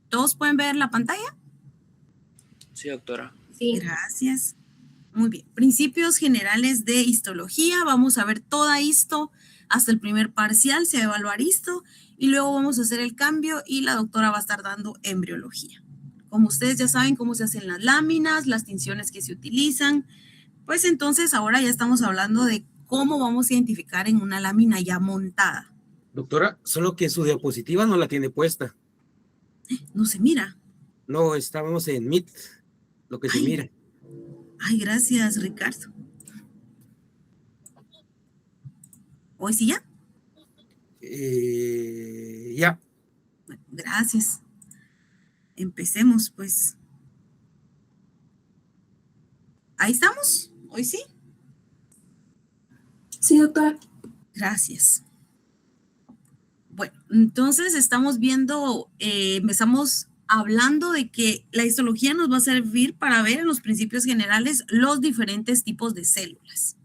¿Todos pueden ver la pantalla? Sí, doctora. Sí. Gracias. Muy bien. Principios generales de histología. Vamos a ver toda histo hasta el primer parcial, se va a evaluar histo y luego vamos a hacer el cambio y la doctora va a estar dando embriología. Como ustedes ya saben cómo se hacen las láminas, las tinciones que se utilizan, pues entonces ahora ya estamos hablando de cómo vamos a identificar en una lámina ya montada. Doctora, solo que su diapositiva no la tiene puesta. No se mira. No, estábamos en Meet, lo que se mira. Ay, gracias, Ricardo. ¿Hoy sí ya? Ya. Bueno, gracias. Empecemos, pues. ¿Ahí estamos? ¿Hoy sí? Sí, doctora. Gracias. Bueno, entonces estamos viendo, empezamos hablando de que la histología nos va a servir para ver en los principios generales los diferentes tipos de células.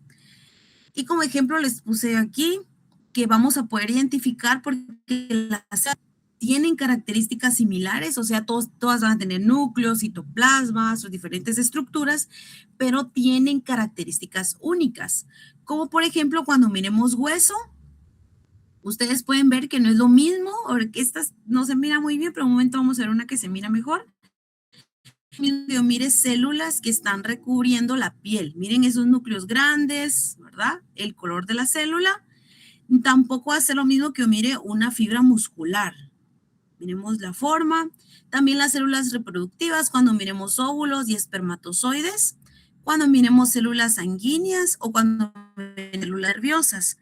Y como ejemplo les puse aquí que vamos a poder identificar porque las células tienen características similares, o sea, todas van a tener núcleos, citoplasma, sus diferentes estructuras, pero tienen características únicas. Como por ejemplo, cuando miremos hueso, ustedes pueden ver que no es lo mismo, porque estas no se mira muy bien, pero un momento vamos a ver una que se mira mejor. Mire células que están recubriendo la piel. Miren esos núcleos grandes, ¿verdad? El color de la célula. Tampoco hace lo mismo que mire una fibra muscular. Miremos la forma. También las células reproductivas, cuando miremos óvulos y espermatozoides, cuando miremos células sanguíneas o cuando miremos células nerviosas.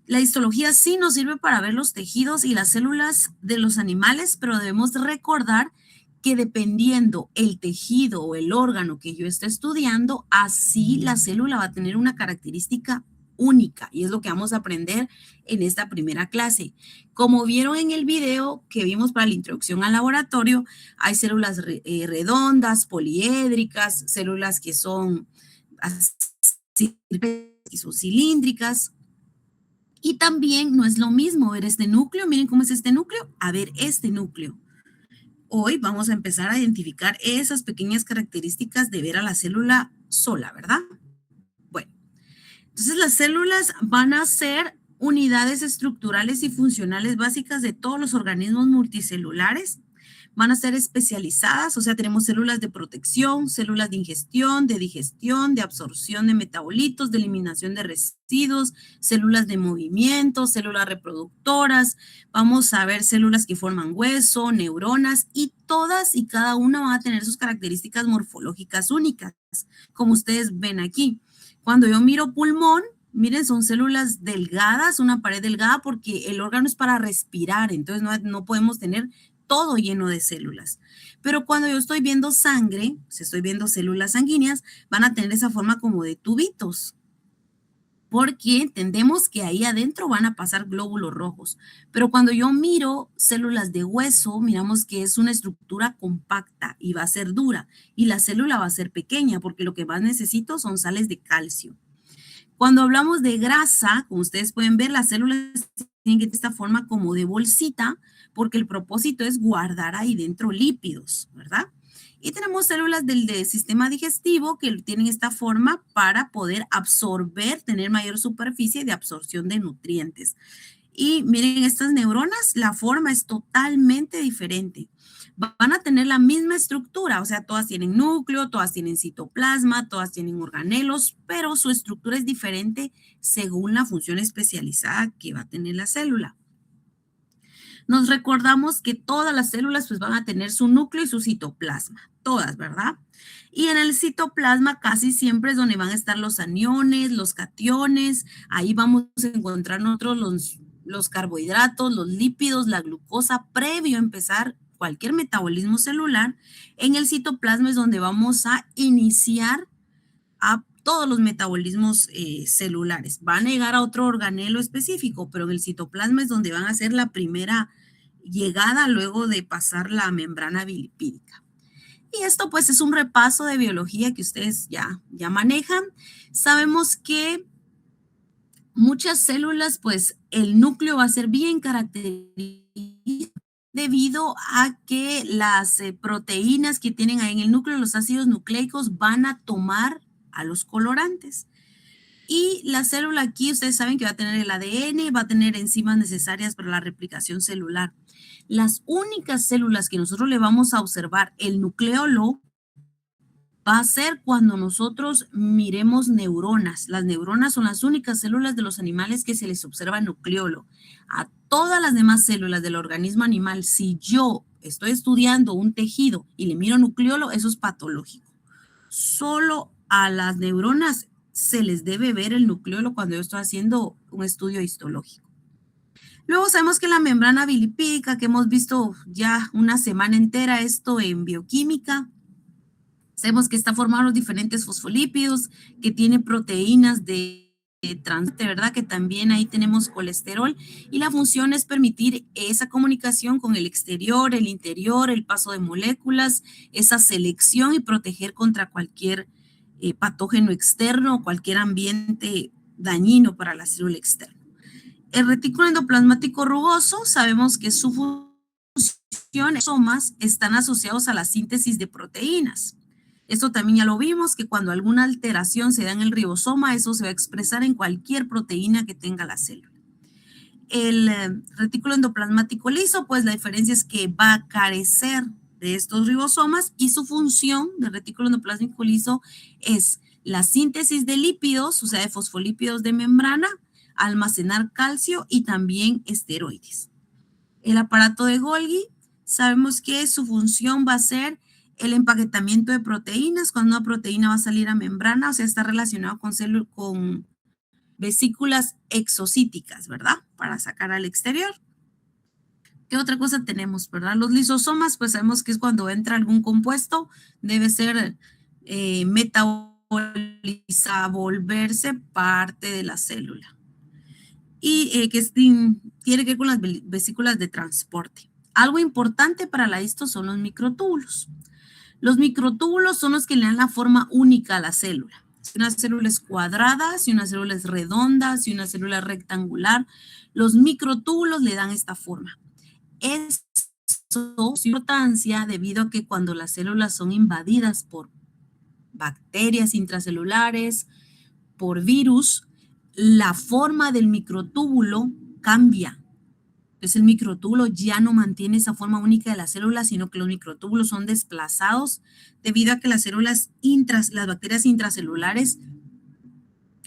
La histología sí nos sirve para ver los tejidos y las células de los animales, pero debemos recordar que dependiendo el tejido o el órgano que yo esté estudiando, así la célula va a tener una característica única y es lo que vamos a aprender en esta primera clase. Como vieron en el video que vimos para la introducción al laboratorio, hay células redondas, poliédricas, células que son cilíndricas. Y también no es lo mismo ver este núcleo, miren cómo es este núcleo, a ver este núcleo. Hoy vamos a empezar a identificar esas pequeñas características de ver a la célula sola, ¿verdad? Bueno, entonces las células van a ser unidades estructurales y funcionales básicas de todos los organismos multicelulares. Van a ser especializadas, o sea, tenemos células de protección, células de ingestión, de digestión, de absorción de metabolitos, de eliminación de residuos, células de movimiento, células reproductoras. Vamos a ver células que forman hueso, neuronas y todas y cada una van a tener sus características morfológicas únicas, como ustedes ven aquí. Cuando yo miro pulmón, miren, son células delgadas, una pared delgada porque el órgano es para respirar, entonces no podemos tener todo lleno de células. Pero cuando yo estoy viendo sangre, si estoy viendo células sanguíneas, van a tener esa forma como de tubitos, porque entendemos que ahí adentro van a pasar glóbulos rojos. Pero cuando yo miro células de hueso, miramos que es una estructura compacta y va a ser dura, y la célula va a ser pequeña, porque lo que más necesito son sales de calcio. Cuando hablamos de grasa, como ustedes pueden ver, las células tienen que tener esta forma como de bolsita, porque el propósito es guardar ahí dentro lípidos, ¿verdad? Y tenemos células del sistema digestivo que tienen esta forma para poder absorber, tener mayor superficie de absorción de nutrientes. Y miren, estas neuronas, la forma es totalmente diferente. Van a tener la misma estructura, o sea, todas tienen núcleo, todas tienen citoplasma, todas tienen organelos, pero su estructura es diferente según la función especializada que va a tener la célula. Nos recordamos que todas las células pues van a tener su núcleo y su citoplasma, todas, ¿verdad? Y en el citoplasma casi siempre es donde van a estar los aniones, los cationes, ahí vamos a encontrar nosotros los carbohidratos, los lípidos, la glucosa, previo a empezar cualquier metabolismo celular. En el citoplasma es donde vamos a iniciar a todos los metabolismos celulares. Van a llegar a otro organelo específico, pero en el citoplasma es donde van a hacer la primera llegada luego de pasar la membrana bilipídica. Y esto pues es un repaso de biología que ustedes ya manejan. Sabemos que muchas células pues el núcleo va a ser bien característico debido a que las proteínas que tienen ahí en el núcleo, los ácidos nucleicos, van a tomar a los colorantes. Y la célula aquí, ustedes saben que va a tener el ADN, va a tener enzimas necesarias para la replicación celular. Las únicas células que nosotros le vamos a observar el nucleolo va a ser cuando nosotros miremos neuronas. Las neuronas son las únicas células de los animales que se les observa nucleolo. A todas las demás células del organismo animal, si yo estoy estudiando un tejido y le miro nucleolo, eso es patológico. Solo a las neuronas se les debe ver el nucleolo cuando yo estoy haciendo un estudio histológico. Luego sabemos que la membrana bilipídica, que hemos visto ya una semana entera esto en bioquímica, sabemos que está formado los diferentes fosfolípidos, que tiene proteínas de transporte, ¿verdad? Que también ahí tenemos colesterol y la función es permitir esa comunicación con el exterior, el interior, el paso de moléculas, esa selección y proteger contra cualquier patógeno externo o cualquier ambiente dañino para la célula externa. El retículo endoplasmático rugoso, sabemos que su función, ribosomas, están asociados a la síntesis de proteínas. Esto también ya lo vimos, que cuando alguna alteración se da en el ribosoma, eso se va a expresar en cualquier proteína que tenga la célula. El retículo endoplasmático liso, pues la diferencia es que va a carecer de estos ribosomas y su función del retículo endoplasmático liso es la síntesis de lípidos, o sea, de fosfolípidos de membrana, almacenar calcio y también esteroides. El aparato de Golgi, sabemos que su función va a ser el empaquetamiento de proteínas. Cuando una proteína va a salir a membrana, o sea, está relacionado con vesículas exocíticas, ¿verdad? Para sacar al exterior. ¿Qué otra cosa tenemos, verdad? Los lisosomas, pues sabemos que es cuando entra algún compuesto, debe ser metabolizado, volverse parte de la célula. Y que tiene que ver con las vesículas de transporte. Algo importante para la histo son los microtúbulos. Los microtúbulos son los que le dan la forma única a la célula. Si una célula es cuadrada, si una célula es redonda, si una célula es rectangular, los microtúbulos le dan esta forma. Eso es importancia debido a que cuando las células son invadidas por bacterias intracelulares, por virus, la forma del microtúbulo cambia. Entonces el microtúbulo ya no mantiene esa forma única de la célula, sino que los microtúbulos son desplazados debido a que las las bacterias intracelulares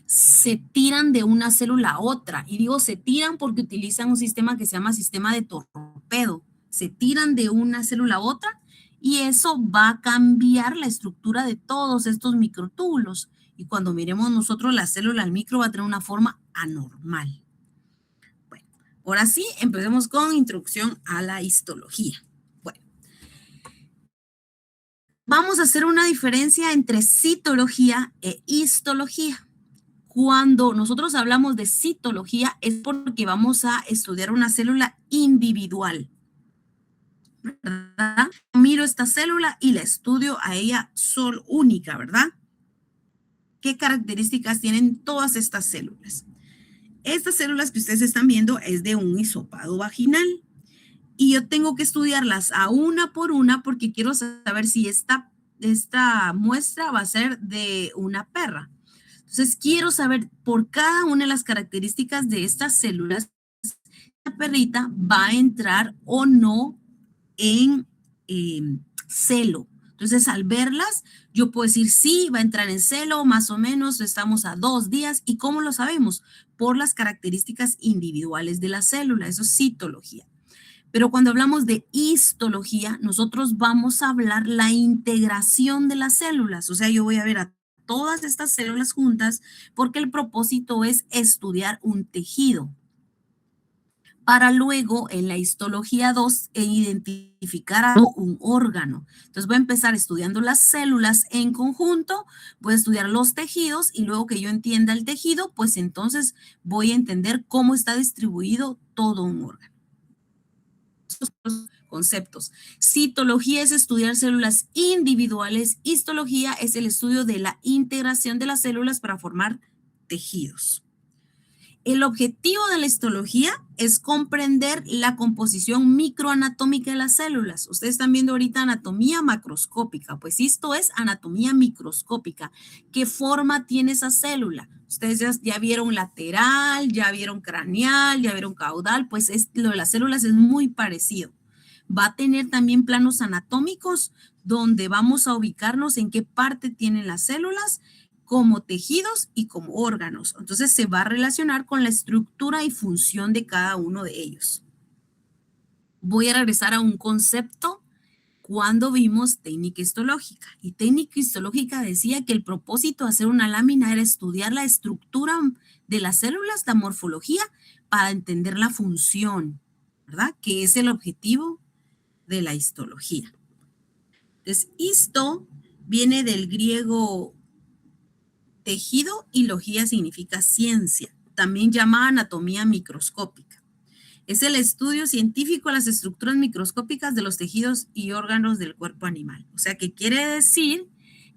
se tiran de una célula a otra. Y digo se tiran porque utilizan un sistema que se llama sistema de torpedo. Se tiran de una célula a otra y eso va a cambiar la estructura de todos estos microtúbulos. Y cuando miremos nosotros la célula, el micro va a tener una forma anormal. Bueno, ahora sí, empecemos con introducción a la histología. Bueno, vamos a hacer una diferencia entre citología e histología. Cuando nosotros hablamos de citología es porque vamos a estudiar una célula individual, ¿verdad? Miro esta célula y la estudio a ella solo única, ¿verdad? ¿Qué características tienen todas estas células? Estas células que ustedes están viendo es de un hisopado vaginal y yo tengo que estudiarlas a una por una porque quiero saber si esta muestra va a ser de una perra. Entonces quiero saber por cada una de las características de estas células, la perrita va a entrar o no en celo. Entonces, al verlas, yo puedo decir, sí, va a entrar en celo, más o menos, estamos a 2 días. ¿Y cómo lo sabemos? Por las características individuales de la célula, eso es citología. Pero cuando hablamos de histología, nosotros vamos a hablar la integración de las células. O sea, yo voy a ver a todas estas células juntas porque el propósito es estudiar un tejido, para luego en la histología 2 identificar un órgano. Entonces voy a empezar estudiando las células en conjunto, voy a estudiar los tejidos y luego que yo entienda el tejido, pues entonces voy a entender cómo está distribuido todo un órgano. Estos son los conceptos. Citología es estudiar células individuales, histología es el estudio de la integración de las células para formar tejidos. El objetivo de la histología es comprender la composición microanatómica de las células. Ustedes están viendo ahorita anatomía macroscópica, pues esto es anatomía microscópica. ¿Qué forma tiene esa célula? Ustedes ya vieron lateral, ya vieron craneal, ya vieron caudal, pues lo de las células es muy parecido. Va a tener también planos anatómicos donde vamos a ubicarnos en qué parte tienen las células, como tejidos y como órganos. Entonces se va a relacionar con la estructura y función de cada uno de ellos. Voy a regresar a un concepto cuando vimos técnica histológica. Y técnica histológica decía que el propósito de hacer una lámina era estudiar la estructura de las células, la morfología, para entender la función, ¿verdad? Que es el objetivo de la histología. Entonces, histo viene del griego tejido y logía significa ciencia, también llamada anatomía microscópica. Es el estudio científico de las estructuras microscópicas de los tejidos y órganos del cuerpo animal. O sea, que quiere decir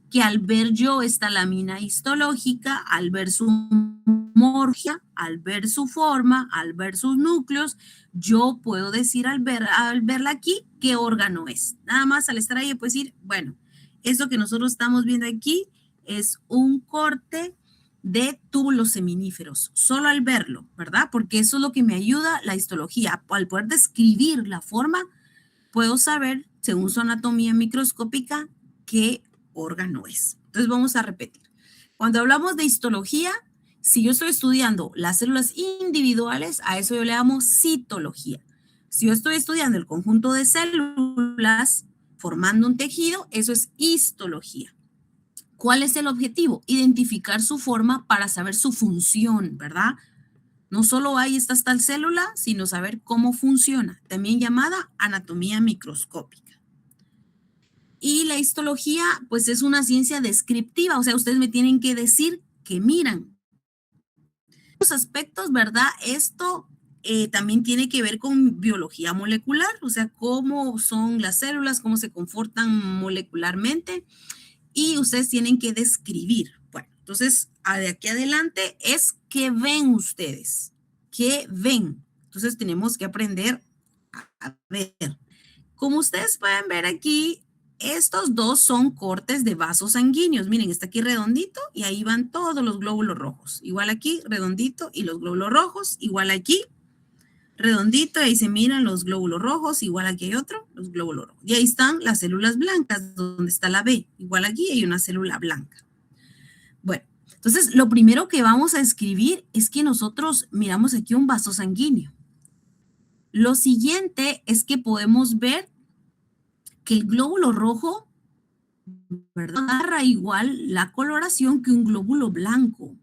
que al ver yo esta lámina histológica, al ver su morfología, al ver su forma, al ver sus núcleos, yo puedo decir al verla aquí qué órgano es. Nada más al estar ahí puedo decir, bueno, esto que nosotros estamos viendo aquí es un corte de túbulos seminíferos, solo al verlo, ¿verdad? Porque eso es lo que me ayuda la histología. Al poder describir la forma, puedo saber, según su anatomía microscópica, qué órgano es. Entonces vamos a repetir. Cuando hablamos de histología, si yo estoy estudiando las células individuales, a eso yo le llamo citología. Si yo estoy estudiando el conjunto de células formando un tejido, eso es histología. ¿Cuál es el objetivo? Identificar su forma para saber su función, ¿verdad? No solo hay esta tal célula, sino saber cómo funciona, también llamada anatomía microscópica. Y la histología, pues es una ciencia descriptiva, o sea, ustedes me tienen que decir que miran. Los aspectos, ¿verdad? Esto también tiene que ver con biología molecular, o sea, cómo son las células, cómo se comportan molecularmente. Y ustedes tienen que describir. Bueno, entonces, de aquí adelante es qué ven ustedes, qué ven. Entonces, tenemos que aprender a ver. Como ustedes pueden ver aquí, estos dos son cortes de vasos sanguíneos. Miren, está aquí redondito y ahí van todos los glóbulos rojos. Igual aquí, redondito y los glóbulos rojos. Igual aquí, redondito, y ahí se miran los glóbulos rojos, igual aquí hay otro, los glóbulos rojos. Y ahí están las células blancas, donde está la B. Igual aquí hay una célula blanca. Bueno, entonces lo primero que vamos a escribir es que nosotros miramos aquí un vaso sanguíneo. Lo siguiente es que podemos ver que el glóbulo rojo, ¿verdad?, agarra igual la coloración que un glóbulo blanco.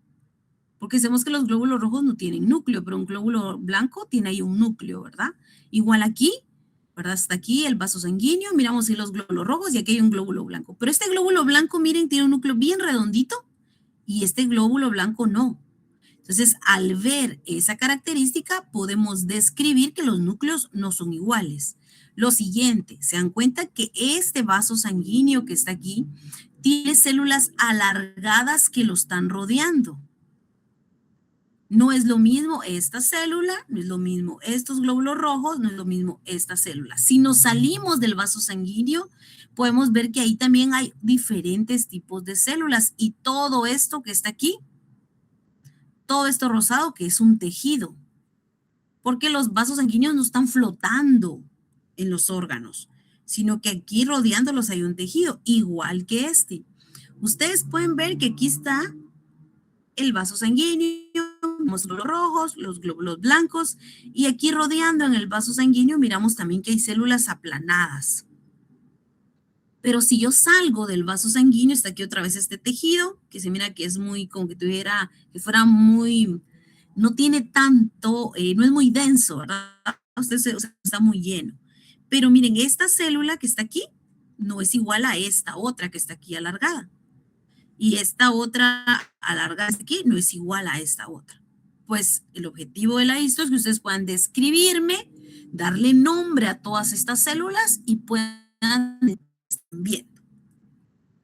Porque sabemos que los glóbulos rojos no tienen núcleo, pero un glóbulo blanco tiene ahí un núcleo, ¿verdad? Igual aquí, ¿verdad? Hasta aquí el vaso sanguíneo, miramos ahí los glóbulos rojos y aquí hay un glóbulo blanco. Pero este glóbulo blanco, miren, tiene un núcleo bien redondito y este glóbulo blanco no. Entonces, al ver esa característica, podemos describir que los núcleos no son iguales. Lo siguiente, se dan cuenta que este vaso sanguíneo que está aquí tiene células alargadas que lo están rodeando. No es lo mismo esta célula, no es lo mismo estos glóbulos rojos, no es lo mismo esta célula. Si nos salimos del vaso sanguíneo, podemos ver que ahí también hay diferentes tipos de células y todo esto que está aquí, todo esto rosado que es un tejido, porque los vasos sanguíneos no están flotando en los órganos, sino que aquí rodeándolos hay un tejido, igual que este. Ustedes pueden ver que aquí está el vaso sanguíneo, los glóbulos rojos, los glóbulos blancos, y aquí rodeando en el vaso sanguíneo miramos también que hay células aplanadas. Pero si yo salgo del vaso sanguíneo, está aquí otra vez este tejido, que se mira que es muy, como que tuviera, que fuera muy, no tiene tanto, no es muy denso, ¿verdad? Está muy lleno. Pero miren, esta célula que está aquí no es igual a esta otra que está aquí alargada. Y esta otra alargada aquí no es igual a esta otra. Pues el objetivo de la histo es que ustedes puedan describirme, darle nombre a todas estas células y puedan estar viendo.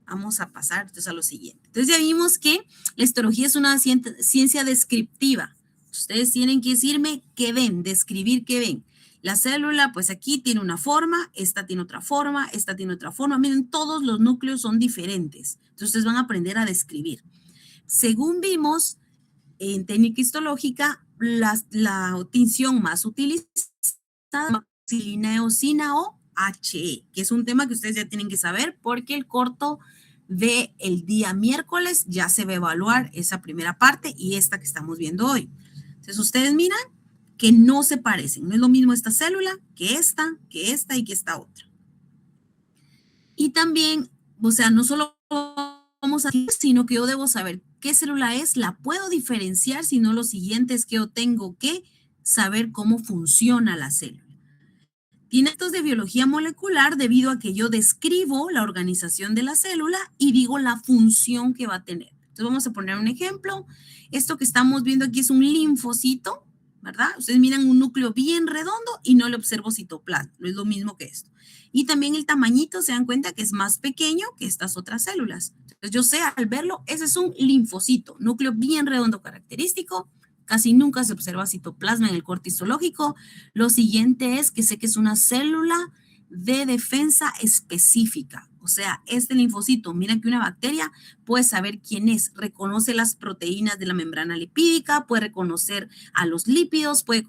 Vamos a pasar entonces a lo siguiente. Entonces ya vimos que la histología es una ciencia descriptiva, Ustedes tienen que decirme qué ven, describir qué ven. La célula, pues aquí tiene una forma, esta tiene otra forma, esta tiene otra forma. Miren, todos los núcleos son diferentes. Entonces, ustedes van a aprender a describir. Según vimos en técnica histológica, la tinción más utilizada es eosina o HE, que es un tema que ustedes ya tienen que saber porque el corto del día miércoles ya se va a evaluar esa primera parte y esta que estamos viendo hoy. Entonces, ustedes miran que no se parecen. No es lo mismo esta célula que esta y que esta otra. Y también, o sea, no solo vamos a, sino que yo debo saber qué célula es, la puedo diferenciar, sino lo siguiente es que yo tengo que saber cómo funciona la célula. Tiene actos de biología molecular debido a que yo describo la organización de la célula y digo la función que va a tener. Entonces vamos a poner un ejemplo. Esto que estamos viendo aquí es un linfocito, ¿verdad? Ustedes miran un núcleo bien redondo y no le observo citoplasma, no es lo mismo que esto. Y también el tamañito, se dan cuenta que es más pequeño que estas otras células. Entonces yo sé al verlo, ese es un linfocito, núcleo bien redondo característico. Casi nunca se observa citoplasma en el corte histológico. Lo siguiente es que sé que es una célula de defensa específica. O sea, este linfocito, miren que una bacteria puede saber quién es, reconoce las proteínas de la membrana lipídica, puede reconocer a los lípidos, puede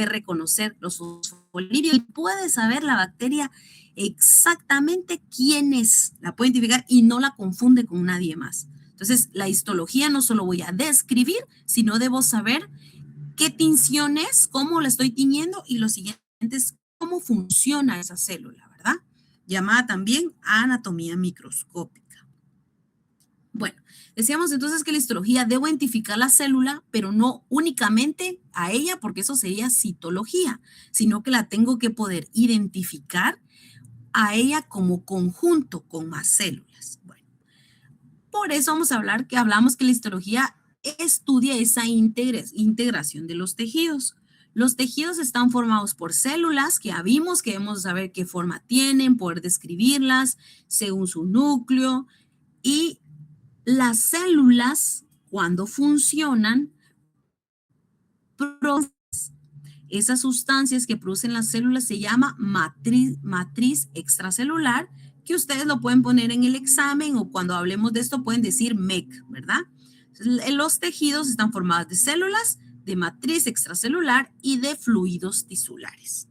reconocer los fosfolípidos, puede saber la bacteria exactamente quién es, la puede identificar y no la confunde con nadie más. Entonces, la histología no solo voy a describir, sino debo saber qué tinción es, cómo la estoy tiñendo y lo siguiente es cómo funciona esa célula, ¿verdad? Llamada también anatomía microscópica. Bueno, decíamos entonces que la histología debo identificar la célula, pero no únicamente a ella, porque eso sería citología, sino que la tengo que poder identificar a ella como conjunto con más células. Bueno, por eso vamos a hablar que hablamos que la histología estudia esa integración de los tejidos. Los tejidos están formados por células que ya vimos, que debemos saber qué forma tienen, poder describirlas según su núcleo. Y las células, cuando funcionan, esas sustancias que producen las células se llama matriz extracelular, que ustedes lo pueden poner en el examen o cuando hablemos de esto pueden decir MEC, ¿verdad? Entonces, los tejidos están formados de células, de matriz extracelular y de fluidos tisulares.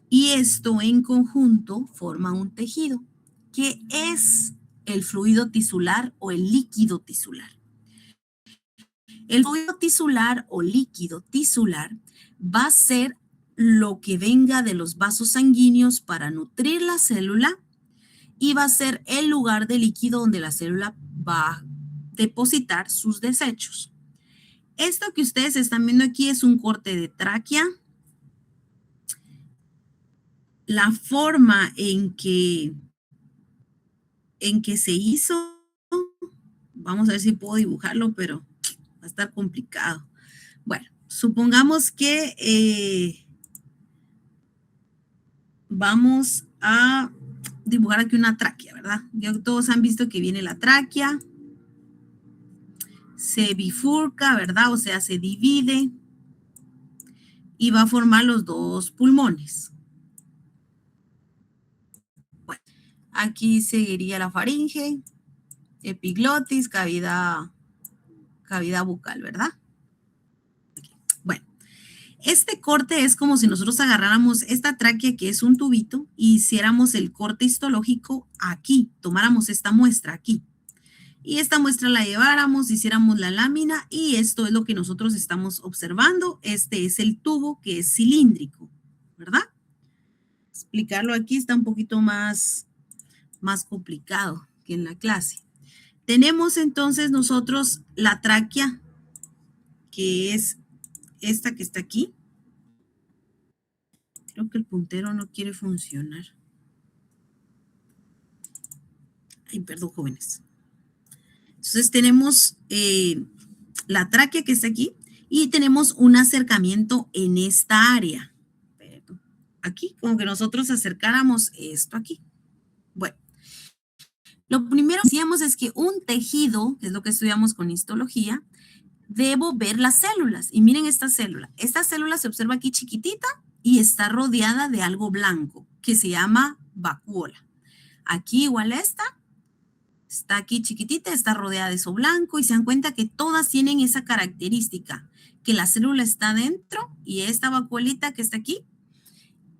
Y esto en conjunto forma un tejido. ¿Qué es el fluido tisular o el líquido tisular? El fluido tisular o líquido tisular va a ser lo que venga de los vasos sanguíneos para nutrir la célula y va a ser el lugar de líquido donde la célula va a depositar sus desechos. Esto que ustedes están viendo aquí es un corte de tráquea. La forma en que se hizo, vamos a ver si puedo dibujarlo, pero va a estar complicado. Bueno, supongamos que vamos a dibujar aquí una tráquea, ¿verdad? Ya todos han visto que viene la tráquea, se bifurca, ¿verdad? O sea, se divide y va a formar los dos pulmones. Bueno, aquí seguiría la faringe, epiglotis, cavidad bucal, ¿verdad? Bueno, este corte es como si nosotros agarráramos esta tráquea que es un tubito y hiciéramos el corte histológico aquí, tomáramos esta muestra aquí. Y esta muestra la lleváramos, hiciéramos la lámina y esto es lo que nosotros estamos observando. Este es el tubo que es cilíndrico, ¿verdad? Explicarlo aquí está un poquito más complicado que en la clase. Tenemos entonces nosotros la tráquea, que es esta que está aquí. Creo que el puntero no quiere funcionar. Ay, perdón, jóvenes. Entonces tenemos la tráquea que está aquí y tenemos un acercamiento en esta área. Aquí, como que nosotros acercáramos esto aquí. Bueno, lo primero que decíamos es que un tejido, que es lo que estudiamos con histología, debo ver las células. Y miren esta célula. Esta célula se observa aquí chiquitita y está rodeada de algo blanco que se llama vacúola. Aquí igual esta, está aquí chiquitita, está rodeada de eso blanco y se dan cuenta que todas tienen esa característica, que la célula está dentro y esta vacuolita que está aquí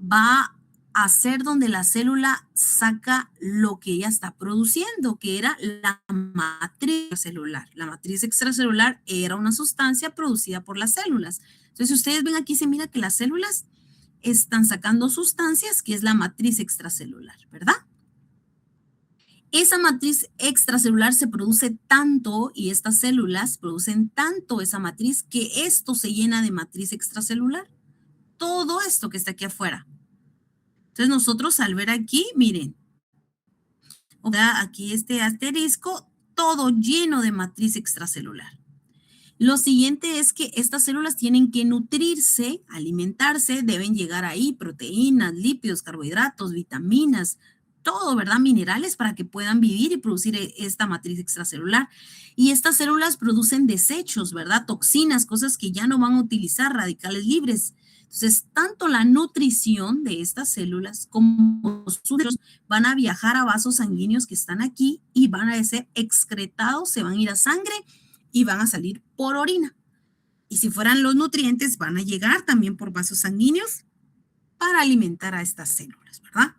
va a ser donde la célula saca lo que ella está produciendo, que era la matriz celular. La matriz extracelular era una sustancia producida por las células. Entonces, ustedes ven aquí, se mira que las células están sacando sustancias, que es la matriz extracelular, ¿verdad? Esa matriz extracelular se produce tanto y estas células producen tanto esa matriz que esto se llena de matriz extracelular. Todo esto que está aquí afuera. Entonces nosotros al ver aquí, miren, aquí este asterisco, todo lleno de matriz extracelular. Lo siguiente es que estas células tienen que nutrirse, alimentarse, deben llegar ahí proteínas, lípidos, carbohidratos, vitaminas, todo, ¿verdad? Minerales para que puedan vivir y producir esta matriz extracelular. Y estas células producen desechos, ¿verdad? Toxinas, cosas que ya no van a utilizar, radicales libres. Entonces, tanto la nutrición de estas células como sus desechos van a viajar a vasos sanguíneos que están aquí y van a ser excretados, se van a ir a sangre y van a salir por orina. Y si fueran los nutrientes, van a llegar también por vasos sanguíneos para alimentar a estas células, ¿verdad?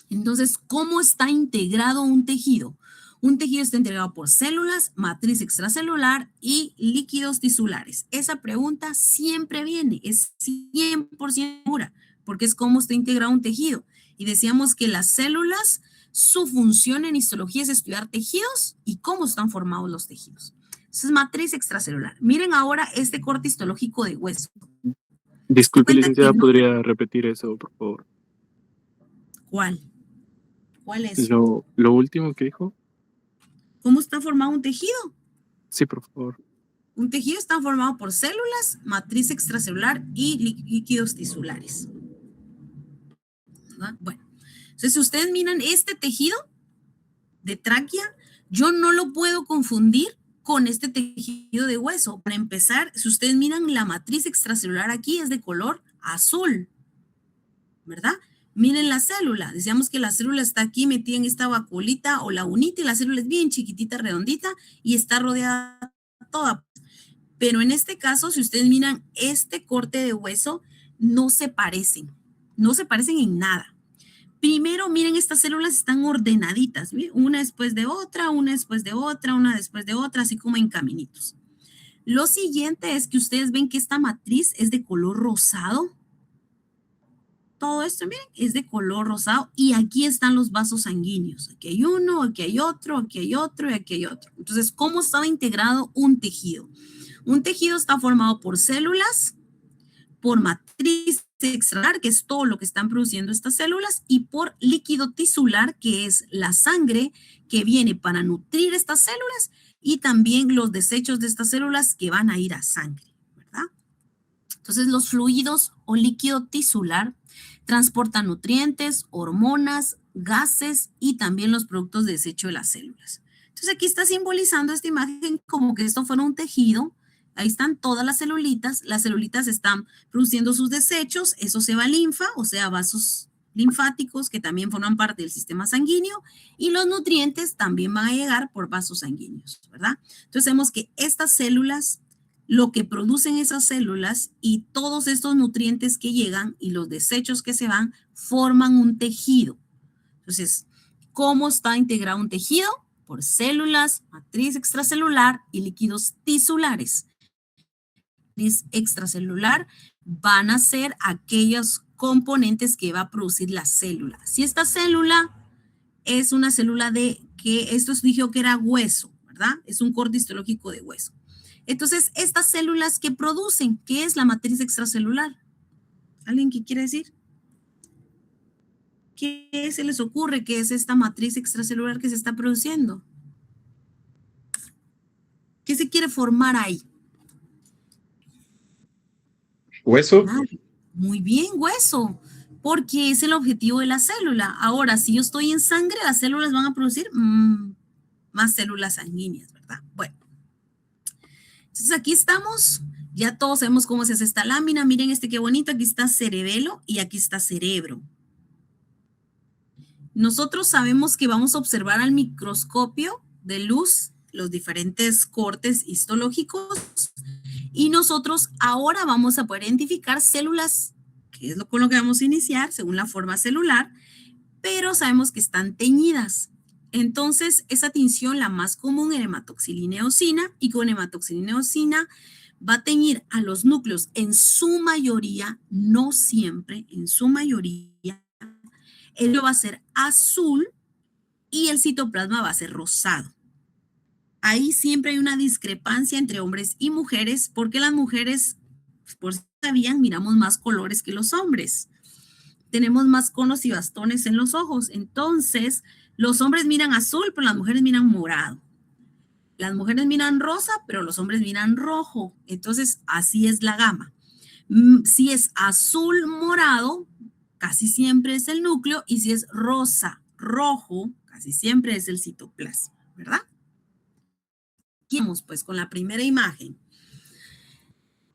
Entonces, ¿cómo está integrado un tejido? Un tejido está integrado por células, matriz extracelular y líquidos tisulares. Esa pregunta siempre viene, es 100% segura, porque es cómo está integrado un tejido. Y decíamos que las células, su función en histología es estudiar tejidos y cómo están formados los tejidos. Eso es matriz extracelular. Miren ahora este corte histológico de hueso. Disculpe, licenciada, ¿podría repetir eso, por favor? ¿Cuál? ¿Cuál es? Lo último que dijo. ¿Cómo está formado un tejido? Sí, por favor. Un tejido está formado por células, matriz extracelular y líquidos tisulares. ¿Verdad? Bueno, entonces si ustedes miran este tejido de tráquea, yo no lo puedo confundir con este tejido de hueso. Para empezar, si ustedes miran la matriz extracelular aquí es de color azul, ¿verdad? Miren la célula, decíamos que la célula está aquí metida en esta vacuolita o la unita y la célula es bien chiquitita, redondita y está rodeada toda. Pero en este caso, si ustedes miran este corte de hueso, no se parecen en nada. Primero, miren, estas células están ordenaditas, ¿sí? Una después de otra, una después de otra, una después de otra, así como en caminitos. Lo siguiente es que ustedes ven que esta matriz es de color rosado. Todo esto, miren, es de color rosado y aquí están los vasos sanguíneos. Aquí hay uno, aquí hay otro, aquí hay otro y aquí hay otro. Entonces, ¿cómo estaba integrado un tejido? Un tejido está formado por células, por matriz extracelular, que es todo lo que están produciendo estas células, y por líquido tisular, que es la sangre que viene para nutrir estas células y también los desechos de estas células que van a ir a sangre, ¿verdad? Entonces, los fluidos o líquido tisular transportan nutrientes, hormonas, gases y también los productos de desecho de las células. Entonces, aquí está simbolizando esta imagen como que esto fuera un tejido. Ahí están todas las celulitas están produciendo sus desechos, eso se va a linfa, o sea, vasos linfáticos que también forman parte del sistema sanguíneo y los nutrientes también van a llegar por vasos sanguíneos, ¿verdad? Entonces vemos que estas células, lo que producen esas células y todos estos nutrientes que llegan y los desechos que se van forman un tejido. Entonces, ¿cómo está integrado un tejido? Por células, matriz extracelular y líquidos tisulares. Matriz extracelular van a ser aquellos componentes que va a producir la célula. Si esta célula es una célula que esto dijo que era hueso, ¿verdad? Es un corte histológico de hueso. Entonces, estas células que producen, ¿qué es la matriz extracelular? ¿Alguien qué quiere decir? ¿Qué se les ocurre que es esta matriz extracelular que se está produciendo? ¿Qué se quiere formar ahí? ¿Hueso? Ah, muy bien, hueso, porque es el objetivo de la célula. Ahora, si yo estoy en sangre, las células van a producir más células sanguíneas, ¿verdad? Bueno, Entonces aquí estamos, ya todos sabemos cómo se hace esta lámina. Miren qué bonito, aquí está cerebelo y aquí está cerebro. Nosotros sabemos que vamos a observar al microscopio de luz los diferentes cortes histológicos y nosotros ahora vamos a poder identificar células, que es con lo que vamos a iniciar según la forma celular, pero sabemos que están teñidas. Entonces, esa tinción, la más común, en hematoxilina y eosina, y con hematoxilina y eosina va a teñir a los núcleos en su mayoría, no siempre, en su mayoría, el va a ser azul y el citoplasma va a ser rosado. Ahí siempre hay una discrepancia entre hombres y mujeres, porque las mujeres, por si sabían, miramos más colores que los hombres. Tenemos más conos y bastones en los ojos. Entonces, los hombres miran azul, pero las mujeres miran morado. Las mujeres miran rosa, pero los hombres miran rojo. Entonces, así es la gama. Si es azul morado, casi siempre es el núcleo, y si es rosa rojo, casi siempre es el citoplasma, ¿verdad? Aquí vamos pues con la primera imagen.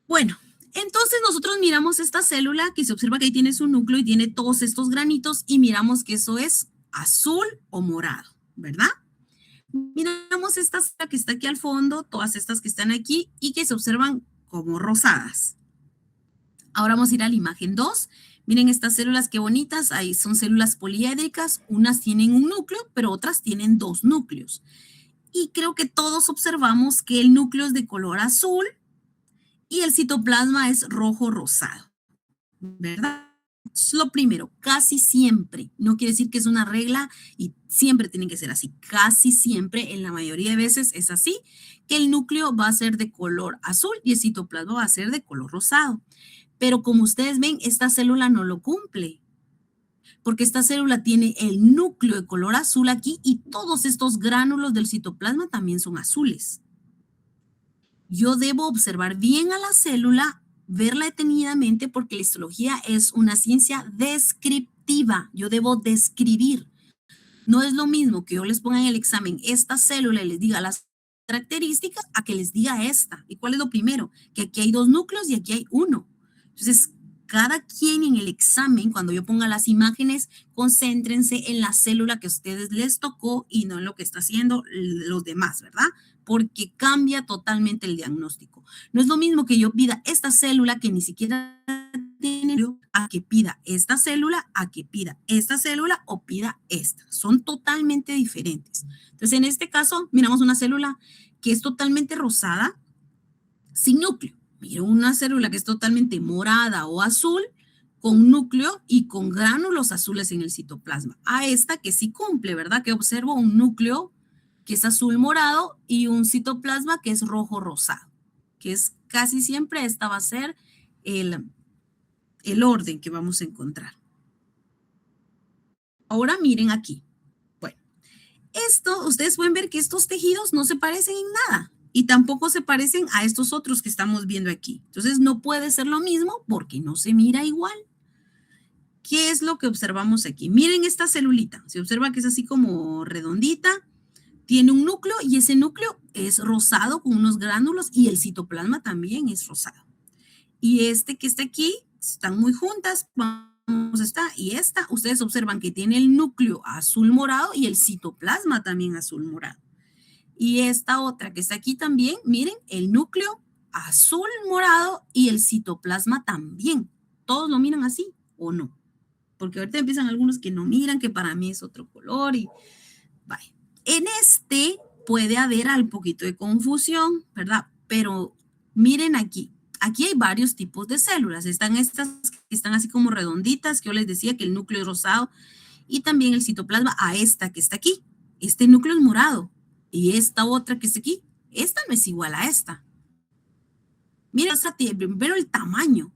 Bueno, entonces nosotros miramos esta célula que se observa que ahí tiene su núcleo y tiene todos estos granitos y miramos que eso es azul o morado, ¿verdad? Miramos esta célula que está aquí al fondo, todas estas que están aquí y que se observan como rosadas. Ahora vamos a ir a la imagen 2. Miren estas células qué bonitas, ahí son células poliédricas, unas tienen un núcleo, pero otras tienen dos núcleos. Y creo que todos observamos que el núcleo es de color azul y el citoplasma es rojo rosado, ¿verdad? Es lo primero, casi siempre, no quiere decir que es una regla y siempre tiene que ser así, casi siempre, en la mayoría de veces es así, que el núcleo va a ser de color azul y el citoplasma va a ser de color rosado. Pero como ustedes ven, esta célula no lo cumple, porque esta célula tiene el núcleo de color azul aquí y todos estos gránulos del citoplasma también son azules. Yo debo observar bien a la célula, verla detenidamente, porque la histología es una ciencia descriptiva. Yo debo describir. No es lo mismo que yo les ponga en el examen esta célula y les diga las características a que les diga esta. ¿Y cuál es lo primero? Que aquí hay dos núcleos y aquí hay uno. Entonces, cada quien en el examen, cuando yo ponga las imágenes, concéntrense en la célula que a ustedes les tocó y no en lo que está haciendo los demás, ¿verdad? Porque cambia totalmente el diagnóstico. No es lo mismo que yo pida esta célula que ni siquiera tiene, a que pida esta célula, a que pida esta célula o pida esta. Son totalmente diferentes. Entonces, en este caso, miramos una célula que es totalmente rosada, sin núcleo. Miro una célula que es totalmente morada o azul, con núcleo y con gránulos azules en el citoplasma. A esta que sí cumple, ¿verdad? Que observo un núcleo que es azul morado y un citoplasma que es rojo rosado, que es casi siempre esta va a ser el orden que vamos a encontrar. Ahora miren aquí. Bueno, ustedes pueden ver que estos tejidos no se parecen en nada. Y tampoco se parecen a estos otros que estamos viendo aquí. Entonces, no puede ser lo mismo porque no se mira igual. ¿Qué es lo que observamos aquí? Miren esta celulita. Se observa que es así como redondita. Tiene un núcleo y ese núcleo es rosado con unos gránulos y el citoplasma también es rosado. Y este que está aquí, están muy juntas. Vamos, y esta, ustedes observan que tiene el núcleo azul morado y el citoplasma también azul morado. Y esta otra que está aquí también, miren, el núcleo azul morado y el citoplasma también. ¿Todos lo miran así o no? Porque ahorita empiezan algunos que no miran, que para mí es otro color. Y vaya. En este puede haber un poquito de confusión, ¿verdad? Pero miren aquí. Aquí hay varios tipos de células. Están estas que están así como redonditas, que yo les decía que el núcleo es rosado. Y también el citoplasma a esta que está aquí. Este núcleo es morado. Y esta otra que está aquí, esta no es igual a esta. Miren, primero el tamaño.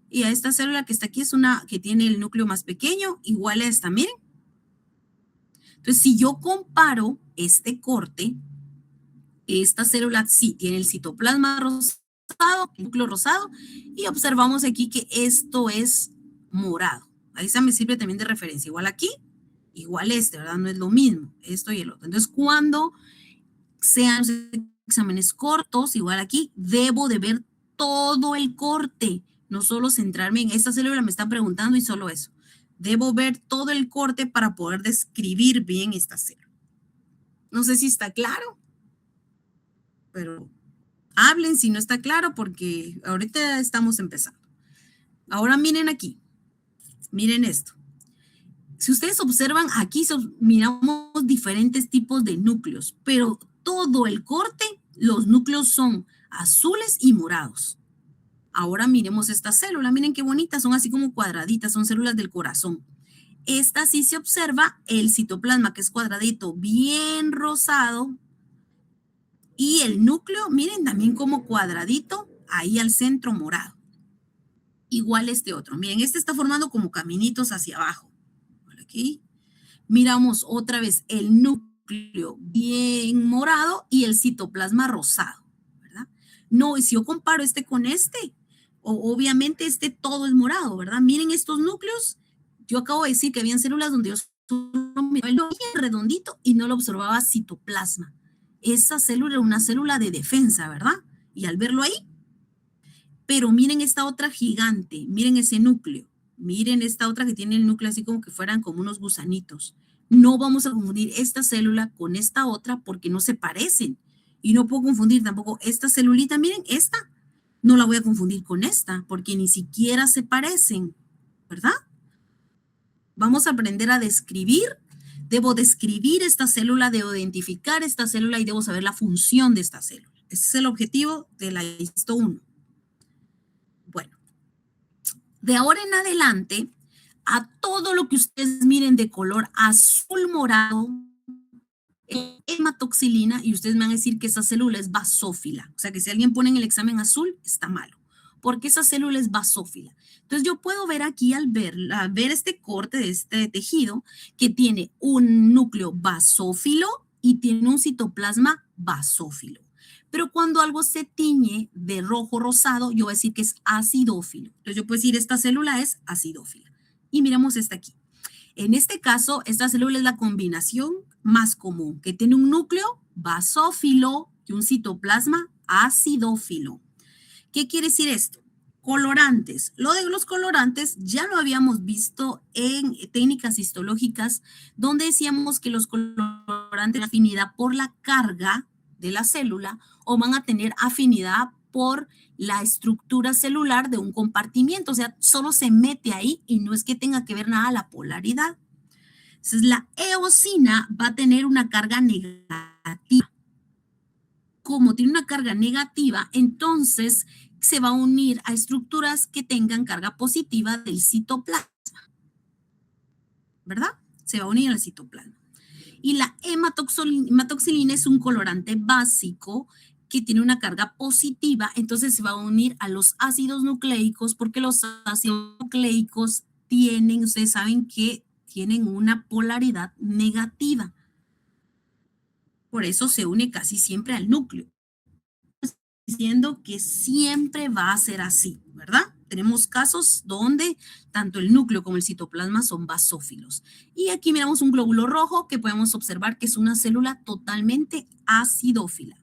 Y a esta célula que está aquí es una que tiene el núcleo más pequeño, igual a esta, miren. Entonces, si yo comparo este corte, esta célula sí tiene el citoplasma rosado, el núcleo rosado, y observamos aquí que esto es morado. Ahí me sirve también de referencia. Igual aquí, igual ¿verdad? No es lo mismo, esto y el otro. Entonces, cuando sean exámenes cortos, igual aquí, debo de ver todo el corte, no solo centrarme en esta célula, me están preguntando y solo eso. Debo ver todo el corte para poder describir bien esta célula. No sé si está claro, pero hablen si no está claro porque ahorita estamos empezando. Ahora miren aquí, miren esto. Si ustedes observan aquí, miramos diferentes tipos de núcleos, pero todo el corte, los núcleos son azules y morados. Ahora miremos esta célula, miren qué bonitas, son así como cuadraditas, son células del corazón. Esta sí se observa el citoplasma, que es cuadradito, bien rosado. Y el núcleo, miren también como cuadradito, ahí al centro morado. Igual este otro, miren, este está formando como caminitos hacia abajo. Por aquí. Miramos otra vez el núcleo bien morado y el citoplasma rosado, ¿verdad? No, si yo comparo este con este, obviamente este todo es morado, ¿verdad? Miren estos núcleos. Yo acabo de decir que habían células donde yo solo miraba el bien redondito y no lo observaba citoplasma. Esa célula era una célula de defensa, ¿verdad? Y al verlo ahí, pero miren esta otra gigante, miren ese núcleo, miren esta otra que tiene el núcleo así como que fueran como unos gusanitos. No vamos a confundir esta célula con esta otra porque no se parecen. Y no puedo confundir tampoco esta celulita, miren, esta, no la voy a confundir con esta porque ni siquiera se parecen, ¿verdad? Vamos a aprender a describir. Debo describir esta célula, debo identificar esta célula y debo saber la función de esta célula. Ese es el objetivo de la ISTO 1. Bueno, de ahora en adelante, a todo lo que ustedes miren de color azul morado, hematoxilina, y ustedes me van a decir que esa célula es basófila. O sea que si alguien pone en el examen azul, está malo, porque esa célula es basófila. Entonces yo puedo ver aquí al ver este corte de este tejido que tiene un núcleo basófilo y tiene un citoplasma basófilo. Pero cuando algo se tiñe de rojo rosado, yo voy a decir que es acidófilo. Entonces yo puedo decir esta célula es acidófila. Y miramos esta aquí. En este caso, esta célula es la combinación más común, que tiene un núcleo basófilo y un citoplasma acidófilo. ¿Qué quiere decir esto? Colorantes. Lo de los colorantes ya lo habíamos visto en técnicas histológicas, donde decíamos que los colorantes tienen afinidad por la carga de la célula o van a tener afinidad por la estructura celular de un compartimiento. O sea, solo se mete ahí y no es que tenga que ver nada la polaridad. Entonces, la eosina va a tener una carga negativa. Como tiene una carga negativa, entonces se va a unir a estructuras que tengan carga positiva del citoplasma, ¿verdad? Se va a unir al citoplasma. Y la hematoxilina es un colorante básico que tiene una carga positiva, entonces se va a unir a los ácidos nucleicos porque los ácidos nucleicos tienen, ustedes saben que tienen una polaridad negativa. Por eso se une casi siempre al núcleo. Diciendo que siempre va a ser así, ¿verdad? Tenemos casos donde tanto el núcleo como el citoplasma son basófilos. Y aquí miramos un glóbulo rojo que podemos observar que es una célula totalmente acidófila.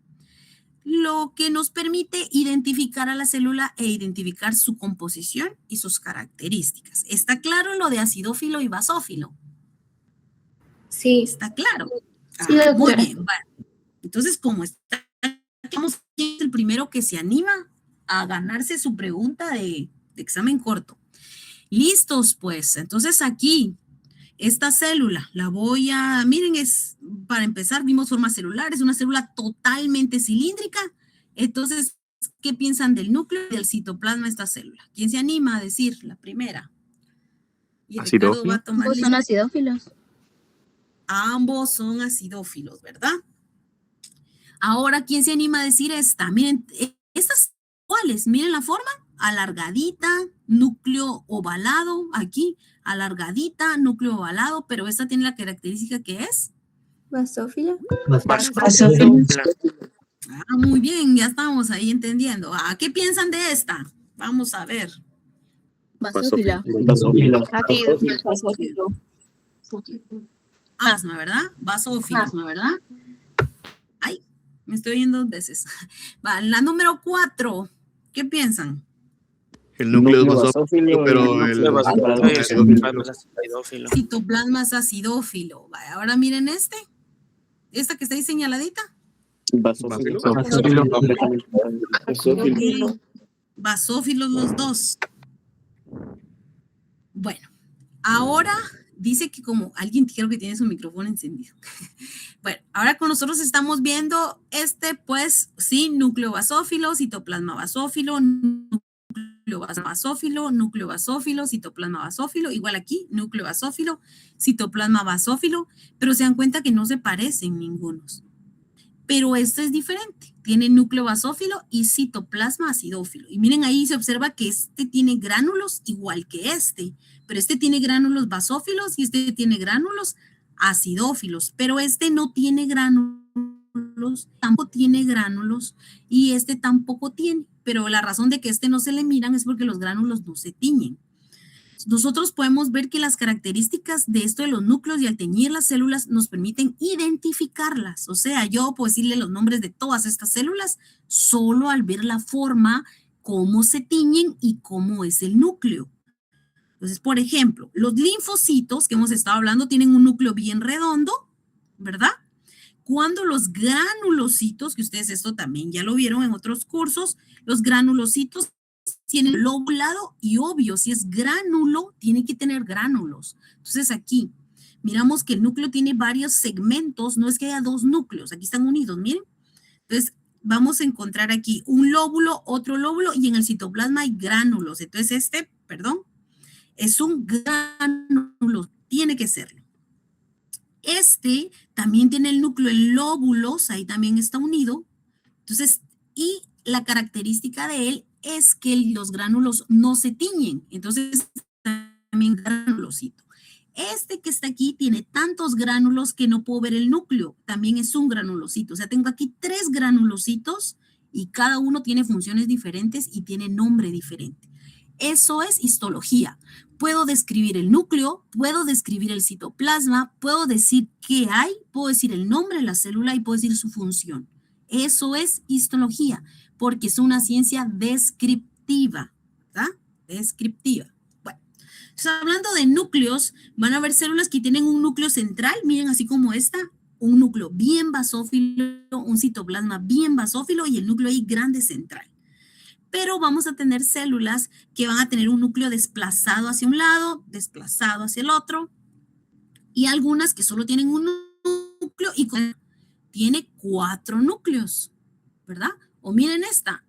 Lo que nos permite identificar a la célula e identificar su composición y sus características. ¿Está claro lo de acidófilo y basófilo? Sí. ¿Está claro? Sí, doctora. Muy bien, bueno. Entonces, como está, vamos, ¿quién es el primero que se anima a ganarse su pregunta de examen corto? Listos, pues. Entonces aquí, esta célula, la voy a, miren, para empezar, vimos forma celular, es una célula totalmente cilíndrica. Entonces, ¿qué piensan del núcleo y del citoplasma de esta célula? ¿Quién se anima a decir la primera? Y Ricardo va a tomar Ambos son acidófilos. Ambos son acidófilos, ¿verdad? Ahora, ¿quién se anima a decir esta? Miren, estas cuáles, miren la forma, alargadita, núcleo ovalado, aquí, alargadita, núcleo ovalado, pero esta tiene la característica que es Basófila. muy bien, ya estamos ahí entendiendo. ¿Qué piensan de esta? Vamos a ver. Basófila. Asma, ¿verdad? Basófilo, ¿verdad? Ay, Me estoy oyendo 2 veces. Va, la número 4. ¿Qué piensan? El núcleo es basófilo, basófilo, pero el el núcleo Basófilo y el citoplasma es acidófilo. Citoplasma es acidófilo. Va, ahora miren esta que está ahí señaladita. basófilo. Ok. Basófilos los dos. Bueno, ahora dice que como alguien creo que tiene su micrófono encendido. Bueno, ahora con nosotros estamos viendo pues sí, núcleo basófilo, citoplasma basófilo, núcleo basófilo, citoplasma basófilo, igual aquí, núcleo basófilo, citoplasma basófilo, pero se dan cuenta que no se parecen ningunos. Pero este es diferente, tiene núcleo basófilo y citoplasma acidófilo. Y miren ahí se observa que este tiene gránulos igual que este, pero este tiene gránulos basófilos y este tiene gránulos acidófilos, pero este no tiene gránulos, tampoco tiene gránulos y este tampoco tiene, pero la razón de que este no se le miran es porque los gránulos no se tiñen. Nosotros podemos ver que las características de esto de los núcleos y al teñir las células nos permiten identificarlas. O sea, yo puedo decirle los nombres de todas estas células solo al ver la forma, cómo se tiñen y cómo es el núcleo. Entonces, por ejemplo, los linfocitos que hemos estado hablando tienen un núcleo bien redondo, ¿verdad? Cuando los granulocitos, que ustedes esto también ya lo vieron en otros cursos, los granulocitos tienen lobulado y obvio, si es gránulo, tiene que tener gránulos. Entonces aquí miramos que el núcleo tiene varios segmentos, no es que haya 2 núcleos, aquí están unidos, miren. Entonces vamos a encontrar aquí un lóbulo, otro lóbulo y en el citoplasma hay gránulos. Entonces es un gránulo, tiene que serlo. Este también tiene el núcleo en lóbulos, ahí también está unido. Entonces, y la característica de él es que los gránulos no se tiñen. Entonces, también granulocito. Este que está aquí tiene tantos gránulos que no puedo ver el núcleo. También es un granulocito. O sea, tengo aquí 3 granulocitos y cada uno tiene funciones diferentes y tiene nombre diferente. Eso es histología. Puedo describir el núcleo, puedo describir el citoplasma, puedo decir qué hay, puedo decir el nombre de la célula y puedo decir su función. Eso es histología, porque es una ciencia descriptiva, ¿verdad? Descriptiva. Bueno, entonces, hablando de núcleos, van a haber células que tienen un núcleo central, miren así como esta, un núcleo bien basófilo, un citoplasma bien basófilo y el núcleo ahí grande central. Pero vamos a tener células que van a tener un núcleo desplazado hacia un lado, desplazado hacia el otro, y algunas que solo tienen un núcleo y tiene 4 núcleos, ¿verdad? O miren esta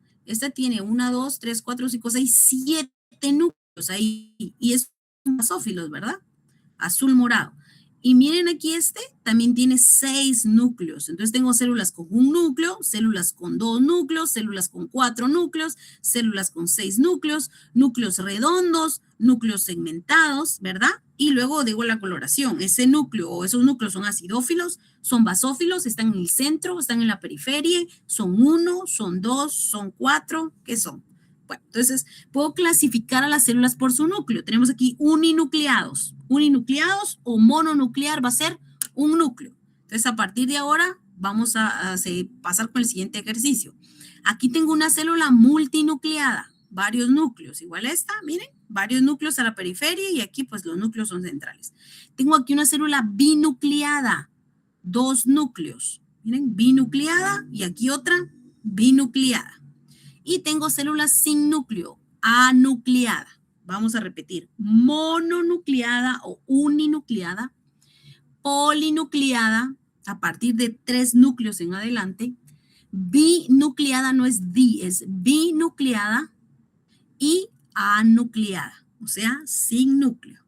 tiene 1, 2, 3, 4, 5, 6, 7 núcleos ahí, y es basófilos, ¿verdad? Azul morado. Y miren aquí también tiene 6 núcleos. Entonces tengo células con 1 núcleo, células con 2 núcleos, células con 4 núcleos, células con 6 núcleos, núcleos redondos, núcleos segmentados, ¿verdad? Y luego digo la coloración. Ese núcleo o esos núcleos son acidófilos, son basófilos, están en el centro, están en la periferia, son 1, son 2, son 4, ¿qué son? Bueno, entonces puedo clasificar a las células por su núcleo. Tenemos aquí uninucleados. Uninucleados o mononuclear va a ser un núcleo. Entonces, a partir de ahora vamos a pasar con el siguiente ejercicio. Aquí tengo una célula multinucleada, varios núcleos. Igual esta, miren, varios núcleos a la periferia y aquí pues los núcleos son centrales. Tengo aquí una célula binucleada, 2 núcleos. Miren, binucleada y aquí otra binucleada. Y tengo células sin núcleo, anucleada. Vamos a repetir, mononucleada o uninucleada, polinucleada, a partir de 3 núcleos en adelante, binucleada no es di, es binucleada y anucleada, o sea, sin núcleo.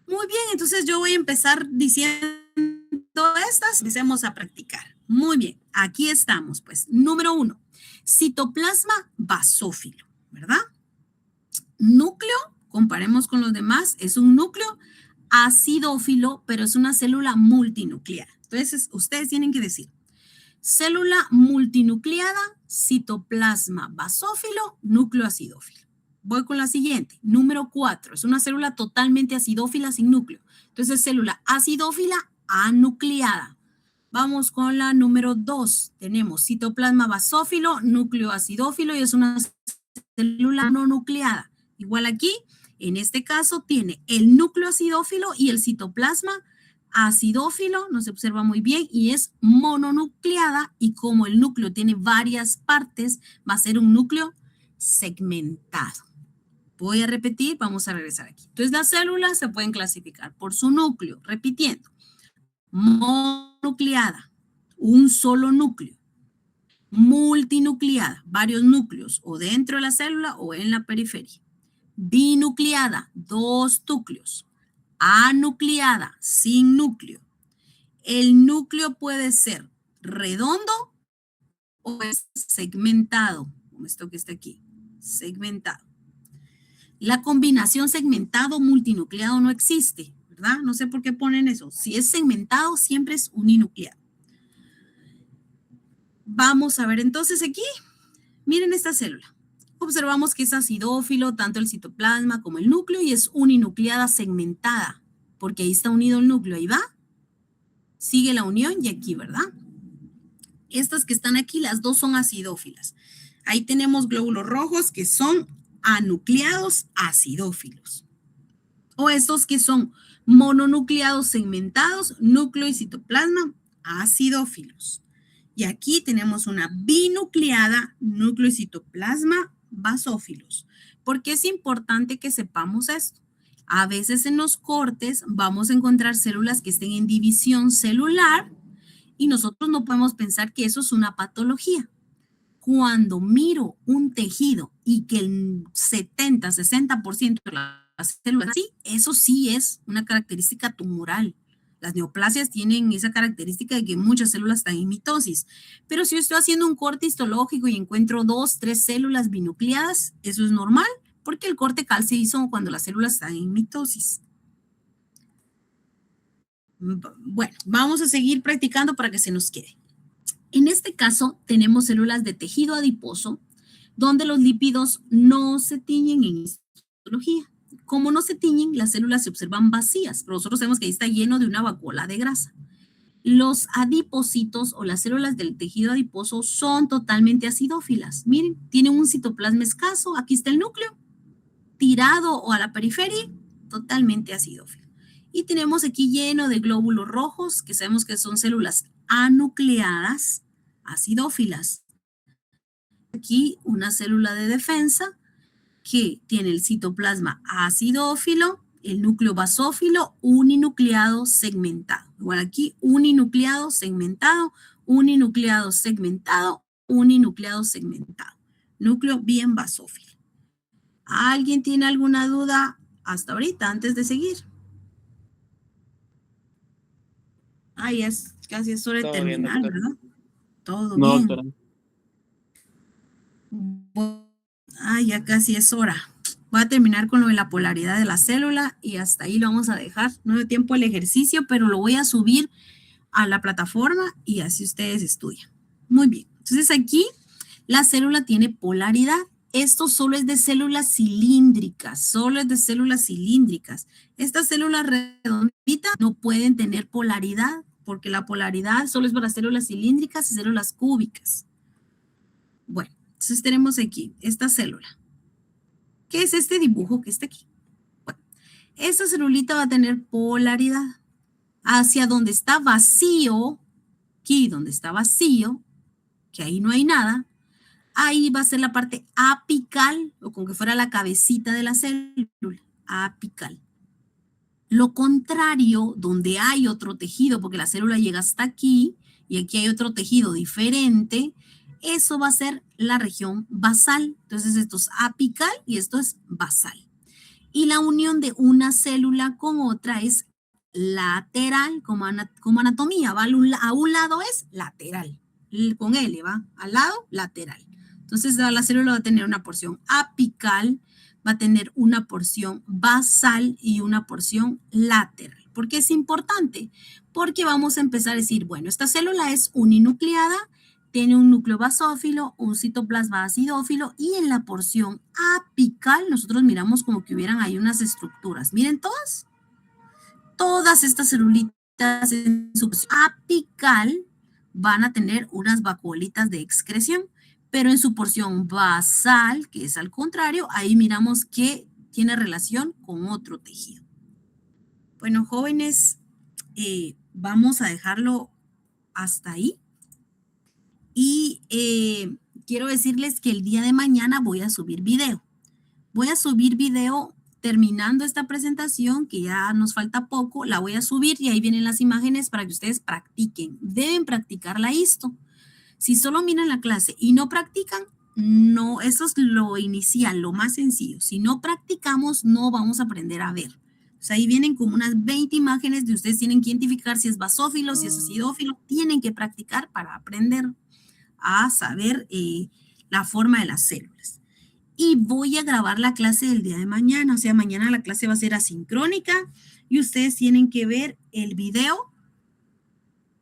Muy bien, entonces yo voy a empezar diciendo estas, empecemos a practicar. Muy bien, aquí estamos, pues. Número 1, citoplasma basófilo, ¿verdad? Núcleo, comparemos con los demás, es un núcleo acidófilo, pero es una célula multinucleada. Entonces, ustedes tienen que decir, célula multinucleada, citoplasma basófilo, núcleo acidófilo. Voy con la siguiente, número 4, es una célula totalmente acidófila sin núcleo. Entonces, célula acidófila anucleada. Vamos con la número 2. Tenemos citoplasma basófilo, núcleo acidófilo y es una célula no nucleada. Igual aquí, en este caso, tiene el núcleo acidófilo y el citoplasma acidófilo, no se observa muy bien, y es mononucleada, y como el núcleo tiene varias partes, va a ser un núcleo segmentado. Voy a repetir, vamos a regresar aquí. Entonces, las células se pueden clasificar por su núcleo, repitiendo. Mononucleada, un solo núcleo. Multinucleada, varios núcleos, o dentro de la célula o en la periferia. Binucleada, dos núcleos. Anucleada, sin núcleo. El núcleo puede ser redondo o es segmentado, como esto que está aquí, segmentado. La combinación segmentado-multinucleado no existe, ¿verdad? No sé por qué ponen eso. Si es segmentado, siempre es uninucleado. Vamos a ver entonces aquí. Miren esta célula. Observamos que es acidófilo, tanto el citoplasma como el núcleo, y es uninucleada segmentada, porque ahí está unido el núcleo. Ahí va. Sigue la unión y aquí, ¿verdad? Estas que están aquí, las dos son acidófilas. Ahí tenemos glóbulos rojos que son anucleados acidófilos. O estos que son mononucleados segmentados, núcleo y citoplasma acidófilos. Y aquí tenemos una binucleada, núcleo y citoplasma basófilos. ¿Por qué es importante que sepamos esto? A veces en los cortes vamos a encontrar células que estén en división celular y nosotros no podemos pensar que eso es una patología. Cuando miro un tejido y que el 70-60% de las células así, eso sí es una característica tumoral. Las neoplasias tienen esa característica de que muchas células están en mitosis. Pero si yo estoy haciendo un corte histológico y encuentro 2, 3 células binucleadas, eso es normal, porque el corte cal se hizo cuando las células están en mitosis. Bueno, vamos a seguir practicando para que se nos quede. En este caso, tenemos células de tejido adiposo, donde los lípidos no se tiñen en histología. Como no se tiñen, las células se observan vacías, pero nosotros sabemos que ahí está lleno de una vacuola de grasa. Los adipocitos o las células del tejido adiposo son totalmente acidófilas. Miren, tienen un citoplasma escaso, aquí está el núcleo, tirado o a la periferia, totalmente acidófilo. Y tenemos aquí lleno de glóbulos rojos, que sabemos que son células anucleadas, acidófilas. Aquí una célula de defensa que tiene el citoplasma acidófilo, el núcleo basófilo, uninucleado segmentado. Igual aquí, uninucleado segmentado, uninucleado segmentado, uninucleado segmentado. Núcleo bien basófilo. ¿Alguien tiene alguna duda hasta ahorita, antes de seguir? Ay, casi es hora de terminar, ¿verdad? Todo bien. Doctora. Ya casi es hora. Voy a terminar con lo de la polaridad de la célula y hasta ahí lo vamos a dejar. No dio tiempo el ejercicio, pero lo voy a subir a la plataforma y así ustedes estudian. Muy bien. Entonces aquí la célula tiene polaridad. Esto solo es de células cilíndricas, solo es de células cilíndricas. Estas células redonditas no pueden tener polaridad porque la polaridad solo es para células cilíndricas y células cúbicas. Bueno, entonces tenemos aquí esta célula. ¿Qué es este dibujo que está aquí? Bueno, esta celulita va a tener polaridad hacia donde está vacío, aquí donde está vacío, que ahí no hay nada. Ahí va a ser la parte apical, o como que fuera la cabecita de la célula, apical. Lo contrario, donde hay otro tejido, porque la célula llega hasta aquí, y aquí hay otro tejido diferente, eso va a ser la región basal. Entonces esto es apical y esto es basal. Y la unión de una célula con otra es lateral, como anatomía, ¿va? A un lado es lateral, con L, ¿va? Al lado, lateral. Entonces la célula va a tener una porción apical, va a tener una porción basal y una porción lateral. ¿Por qué es importante? Porque vamos a empezar a decir, bueno, esta célula es uninucleada, tiene un núcleo basófilo, un citoplasma acidófilo y en la porción apical nosotros miramos como que hubieran ahí unas estructuras. Miren todas estas celulitas en su porción apical van a tener unas vacuolitas de excreción, pero en su porción basal, que es al contrario, ahí miramos que tiene relación con otro tejido. Bueno, jóvenes, vamos a dejarlo hasta ahí. Y quiero decirles que el día de mañana voy a subir video. Voy a subir video terminando esta presentación, que ya nos falta poco, la voy a subir y ahí vienen las imágenes para que ustedes practiquen. Deben practicarla esto. Si solo miran la clase y no practican, no, eso es lo inicial, lo más sencillo. Si no practicamos, no vamos a aprender a ver. O sea, ahí vienen como unas 20 imágenes de ustedes tienen que identificar si es basófilo, si es acidófilo. Tienen que practicar para aprender a saber la forma de las células. Y voy a grabar la clase del día de mañana. O sea, mañana la clase va a ser asincrónica y ustedes tienen que ver el video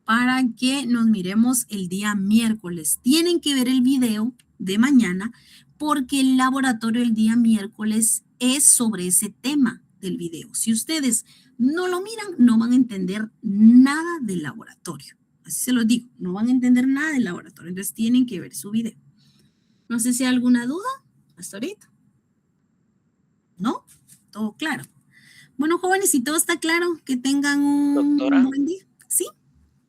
para que nos miremos el día miércoles. Tienen que ver el video de mañana porque el laboratorio el día miércoles es sobre ese tema del video. Si ustedes no lo miran, no van a entender nada del laboratorio. Así se los digo, no van a entender nada del laboratorio. Entonces tienen que ver su video. No sé si hay alguna duda hasta ahorita. ¿No? Todo claro. Bueno, jóvenes, si todo está claro, que tengan un Doctora, buen día. ¿Sí?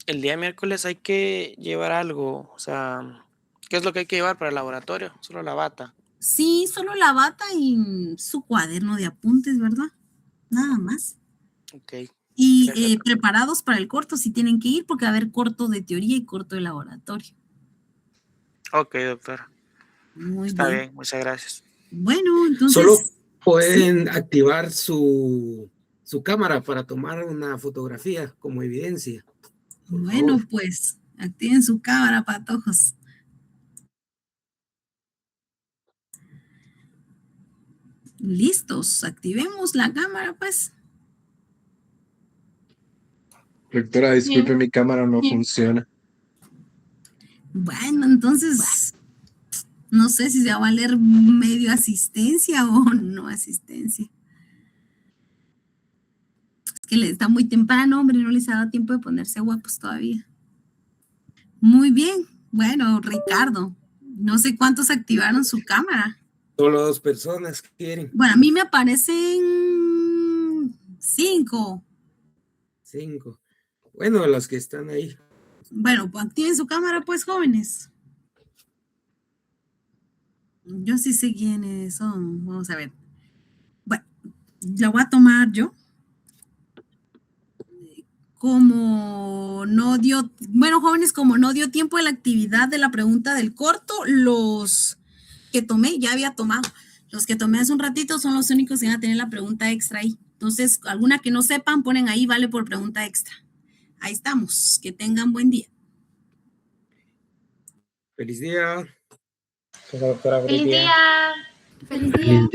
el día miércoles hay que llevar algo, o sea, ¿qué es lo que hay que llevar para el laboratorio? Solo la bata. Sí, solo la bata y su cuaderno de apuntes, ¿verdad? Nada más. Ok. Y Perfecto. preparados para el corto, si tienen que ir, porque va a haber corto de teoría y corto de laboratorio. Ok, doctora. Muy Está bien. bien, muchas gracias. Bueno, entonces... Solo pueden activar su cámara para tomar una fotografía como evidencia. Por Bueno, favor. pues, activen su cámara, patojos. Listos, activemos la cámara, pues. Doctora, disculpe, mi cámara no funciona. Bueno, entonces, no sé si se va a valer medio asistencia o no asistencia. Es que está muy temprano, hombre, no les ha dado tiempo de ponerse guapos todavía. Muy bien. Bueno, Ricardo, no sé cuántos activaron su cámara. Solo 2 personas quieren. Bueno, a mí me aparecen 5. 5. Bueno, los que están ahí. Bueno, pues activen su cámara, pues, jóvenes. Yo sí sé quiénes son. Vamos a ver. Bueno, la voy a tomar yo. Como no dio, bueno, jóvenes, como no dio tiempo de la actividad de la pregunta del corto, los que tomé, ya había tomado. Los que tomé hace un ratito son los únicos que van a tener la pregunta extra ahí. Entonces, alguna que no sepan, ponen ahí, vale por pregunta extra. Ahí estamos. Que tengan buen día. Feliz día. Feliz día. Feliz día.